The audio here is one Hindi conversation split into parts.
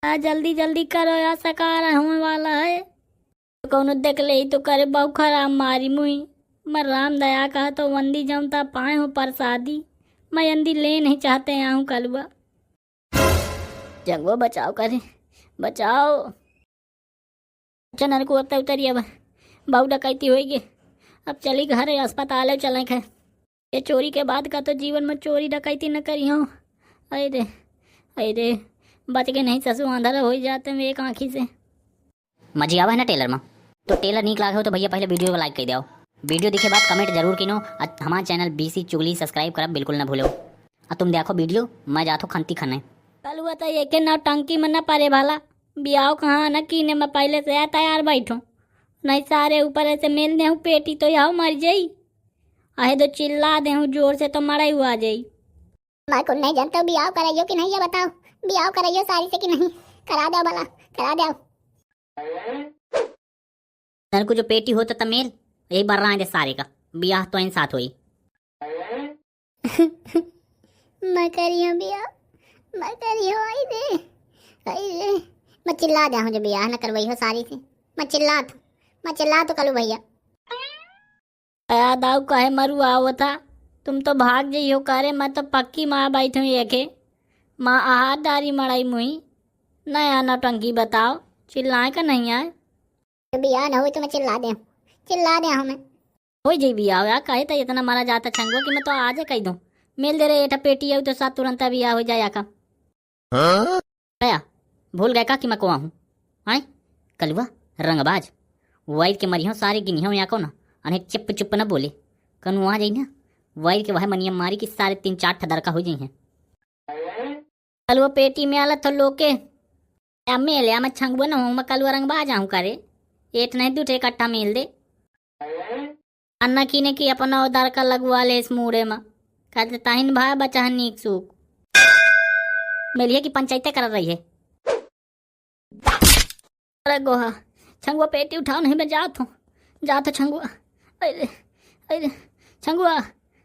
जल्दी जल्दी करो यार, सकार होने वाला है। तो कौन देख ले तो करे बहु खराब मारी मुई। मैं राम दया कहा तो वंदी जमता पाए हूँ प्रसादी। मैं अंदी ले नहीं चाहते यहाँ हूँ कलुआ। जंगो बचाओ करे, बचाओ। चनर को अब उतरी अब बहु डकैती होगी। अब चली घर अस्पताल चले खे। ये चोरी के बाद का तो जीवन में चोरी डकैती न करी हूँ। अरे अरे बच के नहीं, ससु अंधारा हो जाते हैं एक आँखी से। मजी आवा है ना टेलर में, तो टेलर नीक लागे हो तो भैया पहले वीडियो को लाइक कर दियो। वीडियो दिखे बाद कमेंट जरूर किनो। हमारा चैनल बीसी चुगली सब्सक्राइब करब बिल्कुल ना भूलो। तुम देखो वीडियो, मैं जातो खंती खने। कल हुआ था ये के ना टंकी में न पारे भाला बियाह कहाँ न कीने में पहले से तैयार बैठो। नहीं सारे ऊपर ऐसे मेल दे पेटी तो यहाँ मर जाई। अहे तो चिल्ला दे जोर से तो मरा हुआ जाई। मैं को नहीं जानता बियाह कराइयो कि नहीं, ये बताओ। बियाह कराइयो सारी से कि नहीं? करा दो भला, करा दो। सर को जो पेटी होता था मेल यही बार रहा है सारे का बियाह तो इन साथ हुई। मैं करियो बियाह, मैं करियो। आई दे मैं चिल्ला दे हूं जो बियाह न करवाई हो सारी से। मैं चिल्ला तो कलू भैया। याद आओ कहे मरु आओ था। तुम तो भाग जाइयो करे, मैं तो पक्की माँ बैठू एके। माँ आहार डारी मड़ाई मुई। नया नौटंकी बताओ, चिल्लाए का नहीं आए। तो बियाह न हुई तो मैं चिल्ला दे हूं मैं। हो जाई बियाह यार, कहे तो इतना मारा जाता छंगो कि मैं तो आज कह दूं। मिल दे रहे एटा पेटी आई तो साथ तुरंत बियाह हो जाया का। क्या भूल गए का कि मैं कुआ हूँ? आए कलुआ रंगबाज वाइर के मरियो सारे गिनियो या को ना अने चुप चुप न बोले। कनु आ जाई ना वाइर के वह मनिया मारी कि सारे 3-4 ठदर का हो जाई हैं। कलुआ पेटी में आला तो लोके या मेल या मैं छंगबो न हूँ। मैं कलुआ रंगबाज आऊँ करे एक नहीं दूठे इकट्ठा मेल दे। अन्ना कीने की अपना उदार का लगवा ले इस मूड़े में। कहते ताहिन भाई बचा है नीक सूख मिलिए की पंचायतें कर रही है। अरे गोहा छंगुआ पेटी उठाओ नहीं मैं जात हूँ छंगुआ। अरे अरे छंगुआ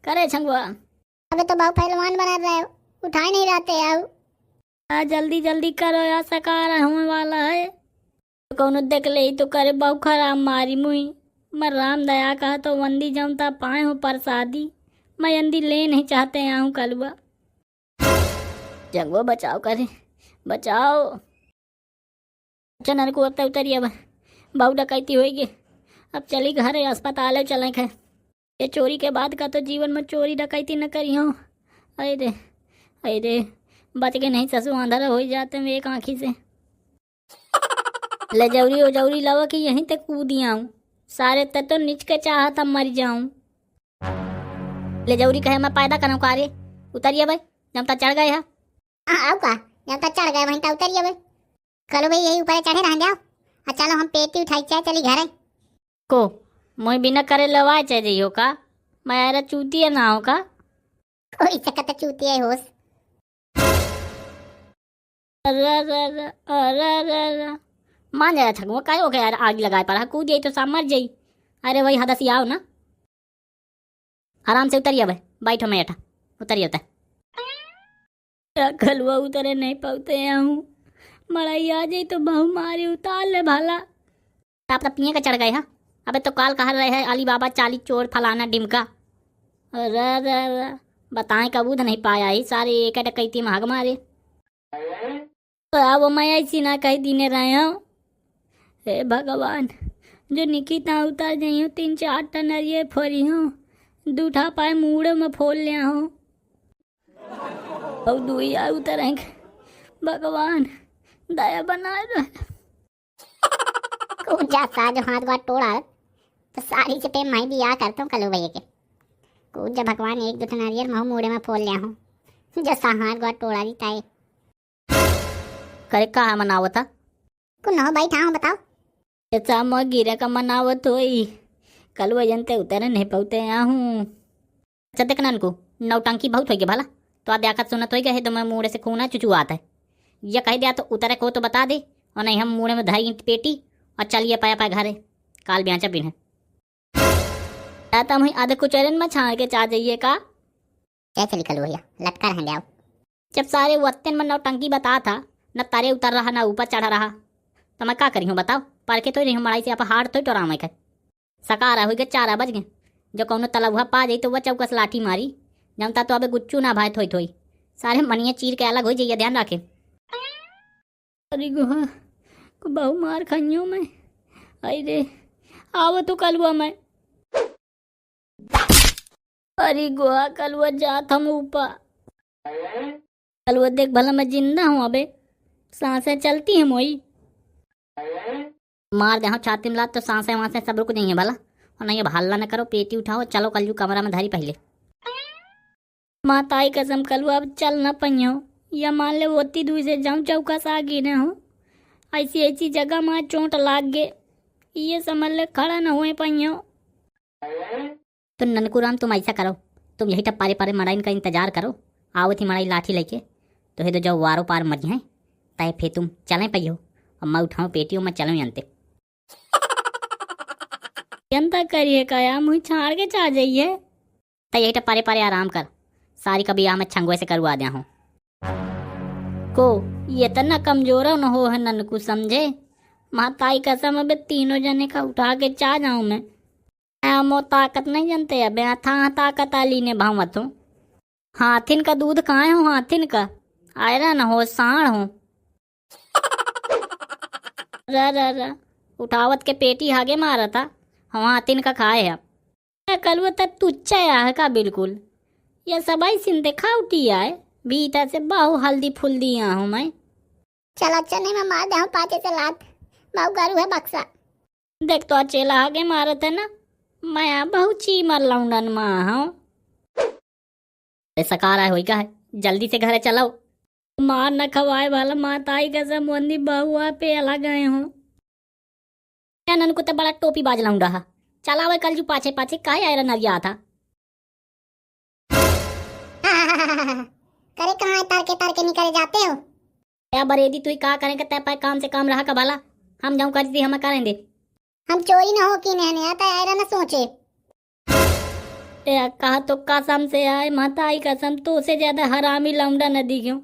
करे छंगुआ। अबे तो बहुत पहलवान बना रहे हो, उठा ही नहीं रहते यार। जल्दी जल्दी करो यार, सकार होने वाला है। तो कौन देख ले तो करे बहु खराब मारी मुई। मैं राम दया कहा तो वंदी जमता पाए हूँ प्रसादी। मैं अंदी ले नहीं चाहते यहाँ हूँ कलुआ। जंगो बचाओ करे, बचाओ। चनर को अब उतरी अब बहु डकैती होगी। अब चली घर अस्पताल चले खे। ये चोरी के बाद का तो जीवन में चोरी डकैती न करी हूँ। अरे अरे बच के नहीं, ससु अंधारा हो जाते हैं एक आँखी से। ले जौरी हो जौरी लवा कि यहीं तक कूदी आऊँ। सारे तक तो निच के चाहत हम मर जाऊँ। ले जौरी कहे मैं पैदा करूँ कारे। उतरिए भाई जमता चढ़ गए है। आओ का जब तक चढ़ गए वहीं तक उतरिए बे। कलो भाई यही ऊपर चढ़े रह जाओ। चलो हम पेटी उठाई चाहे चली घर को मोई बिना करे लवाए चाहे जइयो का। मैं यार चूतिया ना हो का। कोई सकत चूती है होश। अरे मान जाया छगो काय हो गया यार, आग लगाए पर कूद जाई तो सब मर जाई। अरे वही हदसी आओ ना, आराम से उतरिए भाई बैठो मैं एठा उतरिए उतर। कलुआ उतरे नहीं पाते हूँ। मड़ाई आ जाई तो बहु मारी उतार ले भाला। आप तो पिए का चढ़ गए हा। अबे तो काल कह रहे हैं अली बाबा 40 चोर फलाना डिमका। अरे बताएं कबूत नहीं पाया ही सारे एक डकैती मांग मारे। तो अब मैं ऐसी ना कही दीने रहे हूँ। हे भगवान जो निकिता उतार जाई हूँ 3-4 टन ये फोरी हूँ। दूठा पाए मूड़े में फोल लिया हूँ। अब दुइया उतरेंगे। भगवान दया बना रहे। कूद जा सा जो हाथ बात तोड़ा तो सारी चटे मैं भी आ करता हूँ कलू भैया के। कूद जा भगवान एक दो नारियल महू मूड़े में फोल लिया हूँ। जो सा हाथ बात तोड़ा दी ताए करे कहा मनावत था कुछ न बैठा हूँ बताओ। ऐसा मैं गिरे का मनावत होई। कल वजनते उतरे नहीं पाते यहाँ हूँ। अच्छा देखना को नौटंकी बहुत हो गई भला तो आप देखा सुनत हो गए तो मैं मुड़े से खूना चुचू आता है। ये कह दिया तो उतरे को तो बता दे और नहीं हम मुड़े में धाई पेटी और चलिए पाया पाया घरे काल ब्याचा बिन है। तुम आधे कुचरन में छाड़ के चा जाइए का। कैसे निकलो भैया लटका रह जाओ। जब सारे वत्तन में नौटंकी बता था न तारे उतर रहा न ऊपर चढ़ रहा। तो मैं का करी हूँ बताओ? पर के तो रही हूँ मड़ाई से आप हार तो टोरा मैं सकारा हो गए 4 बज गए। जो कौनो तलबुआ पा जाई तो वह चौकस लाठी मारी जमता तो अबे गुच्चू ना भाई थोई थोई सारे मनिया चीर के अलग हो जाइए, ध्यान रखे। अरे गुहा को बहु मार खाइयो मैं। अरे आव तो कलुआ मैं। अरे गुहा कलुआ जात हम ऊपर। कलुआ देख भला मैं जिंदा हूँ अबे, सांसें चलती हैं मोई। मार दे छाती में लात तो सांसें वांसें सब रुक जाइए भला। और नहीं अब हल्ला न करो, पेटी उठाओ चलो कलजू कमरा में धरी पहले। माताई कसम कलुआ अब चल न पहियो, या मान ले होती दूर से जाऊं चौका सा गिरे हूँ। ऐसी ऐसी जगह माँ चोट लाग गे, ये समझ ले खड़ा न हुए पहियो। तो ननकुराम तुम ऐसा करो, तुम यही टप पारे पारे मड़ाइन का इंतजार करो। आओ थी मड़ाई लाठी लेके तो हे तो जब वारो पार मर हैं तय फिर तुम चलें पहियो और मैं उठाऊँ पेटियों में चलूँ यंते। यंता करिए काया मुँह छाड़ के चा जाइए। तय यही टप पारे पारे आराम कर, सारी कभी आ मैं छंगुए से करवा दिया हूँ को। ये तो न कमजोर न हो है ननकू समझे। माताई कसम अब तीनों जने का उठा के चा जाऊं मैं। मो ताकत नहीं जानते अब था ताकत आली ने भावत हूँ। हाथिन का दूध कहाँ हो हाथिन का, आयरन हो साण हो। रा उठावत के पेटी आगे मारा था हम हाथिन का खाए है। कल वो तक तुच्छा है का बिल्कुल। ये सबाई सिंधे खाउटी आए भीतर से बहु हल्दी फुल दिया हूँ मैं। चल अच्छा नहीं मैं मार दे पाचे से लात बाऊ गारू है बक्सा। देख तो अचेला आगे मारत है ना, मैं बहुत चीमर लौंडन माँ हूँ। सकारा होई का है, जल्दी से घर चलाओ। मार न खवाए वाला माताई कसम वंदी बहुआ पे अलग गए हूँ। नन को तो बड़ा टोपी बाज लाऊं रहा। चला वे कल जो पाछे पाछे काहे आयरन नरिया था। करे कहाँ तार के निकले जाते हो? या बरेदी तू का करें तय पाए काम से काम रहा का भला। हम जाऊं कर दी हम करें दे। हम चोरी ना हो कि नहीं आता आयरन न सोचे। कहा तो कसम से आए माताई कसम तो से ज्यादा हरामी लौंडा नदी क्यों।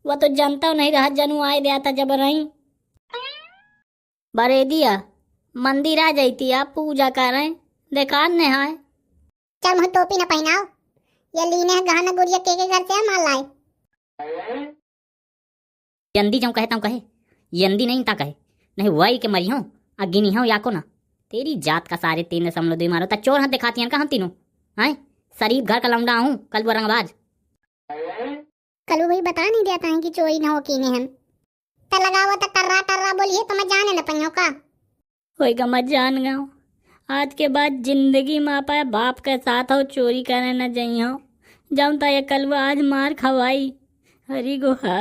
वह तो जनता नहीं रहा जनू आए दिया था जब रही बरे दिया मंदिर आ जाती आप पूजा कर रहे देखा ने हाय। चल मुझे टोपी न पहनाओ, ये लीने है गहना गुड़िया के घर से माल लाए। यंदी जाऊं कहता हूँ कहे यंदी नहीं ता कहे नहीं वही के मरी हूँ अगिनी हूँ या को ना। तेरी जात का सारे 3.2 मारो ता चोर हाथ दिखाती हैं का हम तीनों हैं। शरीफ घर का लौंडा हूँ कल वो रंगबाज। कलू भाई बता नहीं देता है कि चोरी न हो की नहीं हम तो लगाओ तो टर्रा बोलिए तो मैं जाने न पहियो का होएगा मत जान गाँव। आज के बाद जिंदगी में पाए बाप के साथ हो चोरी करने न जाइयो जाऊं ता ये कल वो आज मार खवाई। हरी गुहा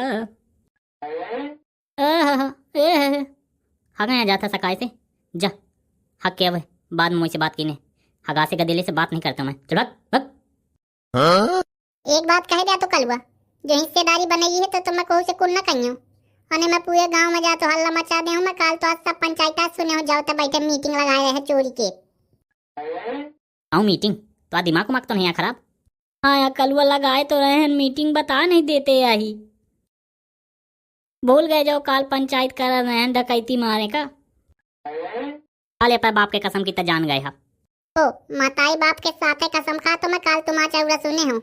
हगा यहाँ जाता सकाए से जा हक के अब बाद में मुझसे बात की ने हगा से गदेले से बात नहीं करता मैं। चल भग। एक बात कह दिया तो कलवा जो हिस्सेदारी बनेगी है तो तुम्हें कहूँ से कुल न कहियो और मैं पूरे गांव में जा तो हल्ला मचा दे हूँ मैं। काल तो आज सब पंचायत सुने हो जाओ तो बैठे मीटिंग लगाए रहे चोरी के। आओ मीटिंग तो आ दिमाग तो नहीं है खराब। हाँ यार कलवा लगाए तो रहे हैं मीटिंग बता नहीं देते यही भूल गए जो काल पंचायत कर रहे हैं डकैती मारे का। काले पर बाप के कसम की तो जान गए हा। ओ माताई बाप के साथ कसम खा तो मैं काल तुम्हारा चौरा सुने हूँ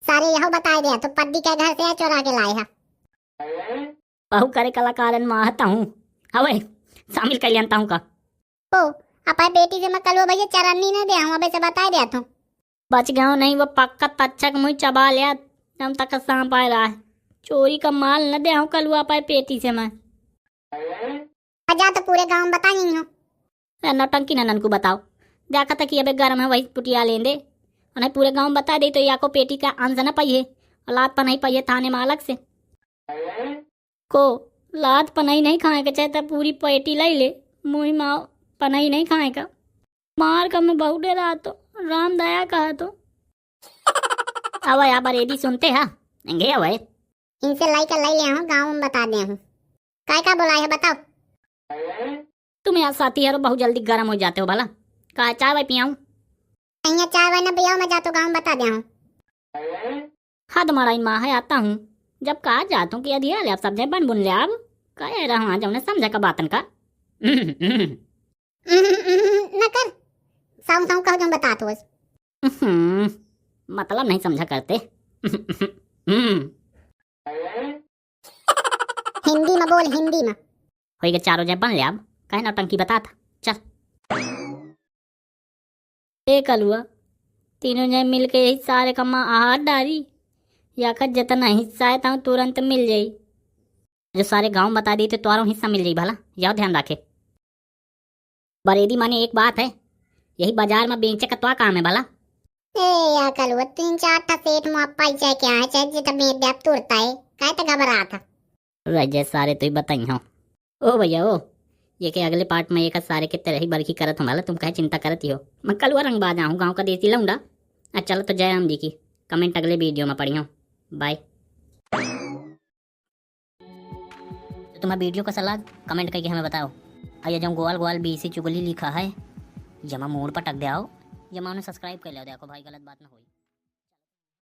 सारे यहो बताए दिया तो पद्दी के घर से चोरा के लाए हा। बहु करे कलाकार माहता हूँ हवे शामिल कर लिया हूँ का। ओ अपा बेटी से मैं कल भैया चरन्नी न दे हूँ अबे से बताए दिया तू बच गया नहीं वो पक्का तच्छक मुझे चबा लिया जब तक सांप आ रहा है। चोरी का माल न दे हूँ कल पाए पेटी से मैं जा तो पूरे गांव में बता नहीं हूँ। नौटंकी ननन को बताओ देखा था कि अबे गर्म है वही पुटिया ले दे और पूरे गांव में बता दे तो या को पेटी का अंश न पाइए और लात पनाई पाइए थाने में अलग से को लात पनाई नहीं खाएगा चाहे तो पूरी पेटी ले ले मुँह माँ पनाई नहीं खाएगा मार का मैं बहुत डरा तो राम दया कहा तो अब यहाँ पर यदि सुनते हैं एंगे अब इनसे लाई कर लाई ले हूँ गाँव में बता दे हूँ काय बोला है बताओ। तुम यार साथी यार बहुत जल्दी गर्म हो जाते हो भला कहा चाय वाय पियाऊँ चाय वाय न पियाओ मैं जा तो गाँव में बता दे हूँ। हाँ तुम्हारा इन माँ है आता हूँ जब कहा जातों कि अधिया ले आप सब्जी बन बुन ले आप कह रहा हूँ जब समझा का बातन का न कर साऊ साऊ कहो जो बता तो बस मतलब नहीं समझा करते हिंदी में बोल, हिंदी में। हो गया चारों जय बन ले अब कहे नौटंकी बता था चल ए कलुआ तीनों जय मिल के यही सारे कमा आहार डारी या कर जितना हिस्सा है ताऊ तुरंत मिल जाई जो सारे गांव बता दी तो तुम्हारा हिस्सा मिल जाई भला यह ध्यान रखे बरेदी माने एक बात है यही बाजार में बेचे का तो काम है भला ए या कलुआ 3-4 ठा सेठ मुआ पाई चाहे क्या है चाहे जितना में देप तुरता है काहे तो घबरा था रजे सारे तो ही बताई हो ओ भैया ओ ये के अगले पार्ट में एक सारे के तरह ही बरखी करत हूँ भला तुम कहे चिंता करती हो मैं कलुआ रंग बाजा हूँ गाँव का देसी लौंडा चलो तो जय राम जी की कमेंट अगले वीडियो में पढ़ी हो बाय तो तुम्हें वीडियो का सलाह कमेंट करके हमें बताओ और ये जो गोल गोल बीसी चुगली लिखा है जमा मोड़ पर टक दे आओ जमा उन्हें सब्सक्राइब कर लो देखो भाई गलत बात ना हुई।